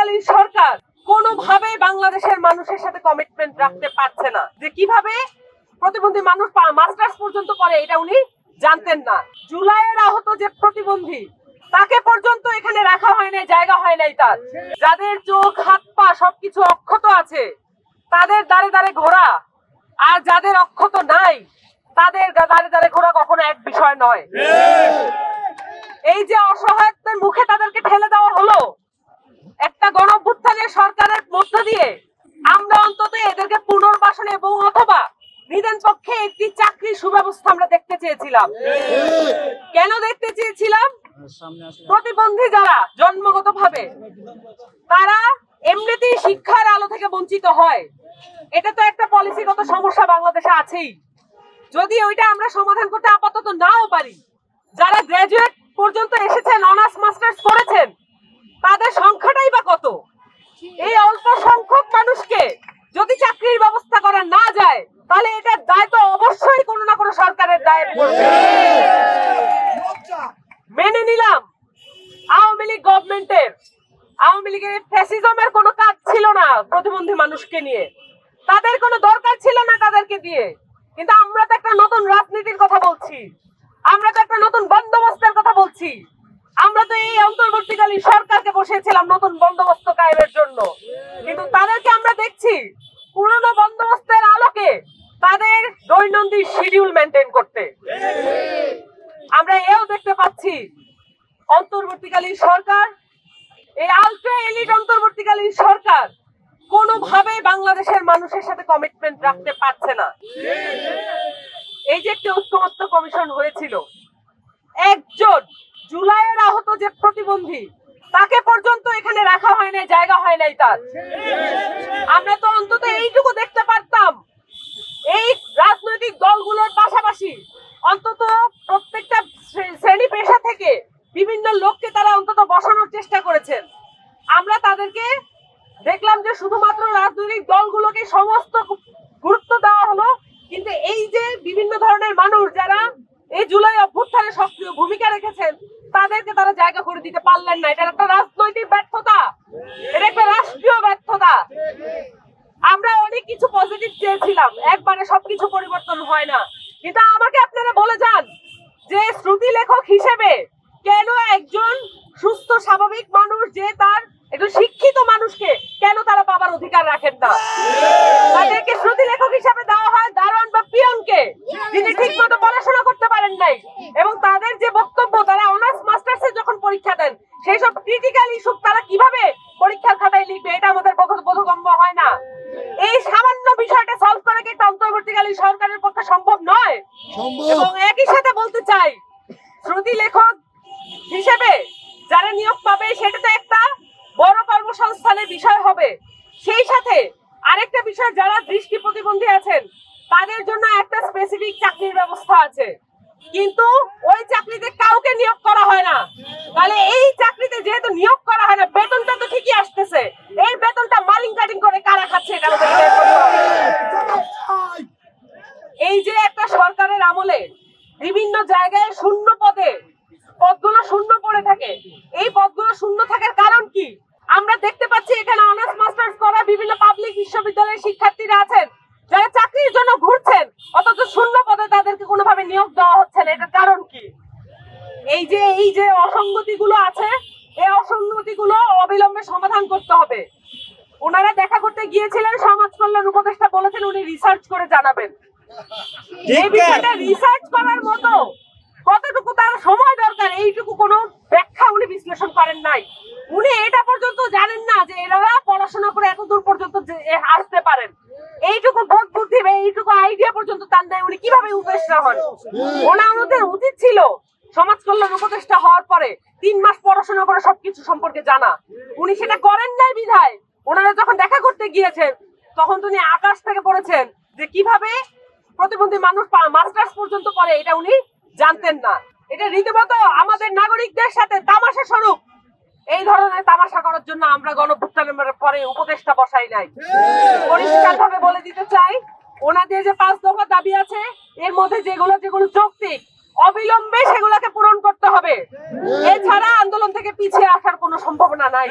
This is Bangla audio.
অন্তর্বর্তীকালীন সরকার কোনোভাবেই বাংলাদেশের মানুষের সাথে কমিটমেন্ট রাখতে পারছে না, যে কিভাবে প্রতিবন্ধী মানুষ মাস্টার্স পর্যন্ত করে এটা উনি জানতেন না। জুলাইয়ের আহত যে প্রতিবন্ধী তাকে পর্যন্ত এখানে রাখা হয় নাই, জায়গা হয় নাই তার। যাদের চোখ হাত পা সবকিছু অক্ষত আছে তাদের দাঁড়ে দাঁড়ে ঘোরা, আর যাদের অক্ষত নাই তাদের দাঁড়ে দাঁড়ে ঘোরা কখনো এক বিষয় নয়। এই যে অসহায়ত্বের মুখে তাদেরকে ঠেলে দেওয়া হলো একটা গণঅভ্যুত্থানের সরকারের মধ্য দিয়ে, আমরা অন্তত এদেরকে পুনর্বাসন এবং অথবা নিদেন পক্ষে একটি চাকরির সুব্যবস্থা আমরা দেখতে চেয়েছিলাম। কেন দেখতে চেয়েছিলাম? প্রতিবন্ধী যারা জন্মগতভাবে তারা এমনিতেই শিক্ষার আলো থেকে বঞ্চিত হয়, এটা তো একটা পলিসিগত সমস্যা বাংলাদেশে আছেই। যদি ওইটা আমরা সমাধান করতে আপাতত নাও পারি, যারা গ্রাজুয়েট পর্যন্ত এসেছেন, অনার্স মাস্টার্স করেছেন, তাদের সংখ্যাটাই বা কত? এই অল্প সংখ্যক মানুষকে যদি চাকরির ব্যবস্থা করা না যায় তাহলে এটার দায় তো অবশ্যই কোনো না কোনো সরকারের দায় পড়বে। মেনে নিলাম আওয়ামী লীগ গভর্নমেন্টের, আওয়ামী লীগের ফ্যাসিজমের কোনো কাজ ছিল না প্রতিবন্ধী মানুষকে নিয়ে, তাদের কোনো দরকার ছিল না তাদেরকে দিয়ে। কিন্তু আমরা তো একটা নতুন রাজনীতির কথা বলছি, আমরা তো একটা নতুন বন্দোবস্তের কথা বলছি। আমরা তো এই অন্তর্বর্তীকালীন সরকারকে বসিয়েছিলাম নতুন বন্দোবস্ত কায়েমের জন্য, কিন্তু তাদেরকে আমরা দেখছি পুরনো বন্দোবস্তের আলোকে তাদের দৈনন্দিন শিডিউল মেনটেন করতে। আমরা এও দেখতে পাচ্ছি অন্তর্বর্তীকালীন সরকার, এই আলট্রা এলিট অন্তর্বর্তীকালীন সরকার কোনোভাবেই বাংলাদেশের মানুষের সাথে কমিটমেন্ট রাখতে পারছে না। এই যে একটি ঐক্যমত্য কমিশন হয়েছিল, একজন জুলাইয়ের আহত যে প্রতিবন্ধী তাকে পর্যন্ত এখানে রাখা হয় নাই, জায়গা হয় নাই তার। আমরা তো অন্তত এইটুকু দেখতে পারতাম, এই রাজনৈতিক দলগুলোর পাশাপাশি অন্তত প্রত্যেকটা শ্রেণী পেশা থেকে বিভিন্ন লোককে তারা অন্তত বসানোর চেষ্টা করেছেন। আমরা তাদেরকে দেখলাম যে শুধুমাত্র রাজনৈতিক দলগুলোকে সমস্ত গুরুত্ব দেওয়া হলো, কিন্তু এই যে বিভিন্ন ধরনের মানুষ যারা এই জুলাই অভ্যুত্থানে সক্রিয় ভূমিকা রেখেছেন তাদেরকে তারা জায়গা করে দিতে পারলেন না। এটা একটা রাজনৈতিক ব্যর্থতা, এটা একটা রাষ্ট্রীয় ব্যর্থতা। আমরা অনেক কিছু পজিটিভ চেয়েছিলাম, একবারে সবকিছু পরিবর্তন হয় না, কিন্তু আমাকে আপনারা বলে যান যে শ্রুতি লেখক হিসেবে কেন একজন সুস্থ স্বাভাবিক মানুষ, যে তার একজন শিক্ষিত মানুষকে কেন তারা পাবার অধিকার রাখেন না? তাদেরকে শ্রুতি লেখক হিসেবে দেওয়া হয় দারোয়ান বা পিয়নকে, যিনি ঠিক মতো পড়াশোনা করতে পারেন নাই, এবং তাদের যে বক্তব্য, তারা অনার্স মাস্টার্সে যখন পরীক্ষা দেন সেই সব ক্রিটিক্যাল ইস্যু তারা কিভাবে পরীক্ষার খাতায় লিখবে এটা আমাদের বোধগম্য হয় না। এই সামান্য বিষয়টা সলভ করা কি অন্তর্বর্তীকালীন সরকারের পক্ষে সম্ভব নয়? এবং একই সাথে বলতে চাই, শ্রুতি লেখক হিসেবে যারা নিয়োগ পাবে সেটা তো একটা বড় কর্মসংস্থানের বিষয় হবে, সেই সাথে আরেকটা বিষয়, যারা দৃষ্টি প্রতিবন্ধী আছেন তাদের জন্য একটা স্পেসিফিক চাকরির ব্যবস্থা আছে, কিন্তু ওই চাকরিতে কাউকে নিয়োগ করা হয় না। তাহলে এই চাকরিতে যেহেতু নিয়োগ করা হয় না, বেতনটা তো ঠিকই আসতেছে, এই বেতনটা মালিং কাটিং করে কারা খাচ্ছে এটা আমাদের বের করতে হবে। এই যে একটা সরকারের আমলে বিভিন্ন জায়গায় শূন্য পদগুলো শূন্য পড়ে থাকে, এই পদগুলো শূন্য থাকার কারণ কি? আমরা দেখতে পাচ্ছি এখানে অনার্স মাস্টার্স করা বিভিন্ন পাবলিক বিশ্ববিদ্যালয়ের শিক্ষার্থীরা আছেন যারা চাকরির জন্য ঘুরছেন, অথচ শূন্য পদে তাদেরকে কোনোভাবে নিয়োগ দেওয়া হচ্ছে না। এটার কারণ কি? এই যে অসঙ্গতিগুলো আছে, এই অসঙ্গতিগুলো অবিলম্বে সমাধান করতে হবে। ওনারা দেখা করতে গিয়েছিলেন, সমাজ কল্যাণ উপদেষ্টা বলেছেন উনি রিসার্চ করে জানাবেন। এই বিষয়টা রিসার্চ করার মতো কতটুকু তার সময় দরকার, এইটুকু কোনো ব্যাখ্যা উনি বিশ্লেষণ করেন নাই। উনি এটা পর্যন্ত জানেন না যে এনারা পড়াশোনা করে এত দূর পর্যন্ত আসতে পারেন, এইটুকু বোধ বুদ্ধি, এইটুকু আইডিয়া পর্যন্ত তার নাই। উনি কিভাবে উপদেষ্টা হন? ওনাদের উচিত ছিল সমাজ কল্যাণ উপদেষ্টা হওয়ার পরে 3 মাস পড়াশোনা করে সবকিছু সম্পর্কে জানা। উনি সেটা করেন নাই বিধায় ওনারা যখন দেখা করতে গিয়েছেন তখন তিনি আকাশ থেকে পড়েছেন যে কিভাবে প্রতিবন্ধী মানুষ মাস্টার্স পর্যন্ত করে এটা উনি জানতেন না। এটা রীতিমতো আমাদের নাগরিকদের সাথে তামাশা স্বরূপ। এই ধরনের তামাশা করার জন্য আমরা গণঅভ্যুত্থানের পরে উপদেষ্টা বসাই নাই। পরিষ্কার ভাবে বলে দিতে চাই, ওনাদের যে 5 দফা দাবি আছে এর মধ্যে যেগুলো যৌক্তিক, অবিলম্বে সেগুলোকে পূরণ করতে হবে। এছাড়া আন্দোলন থেকে পিছিয়ে আসার কোনো সম্ভাবনা নাই।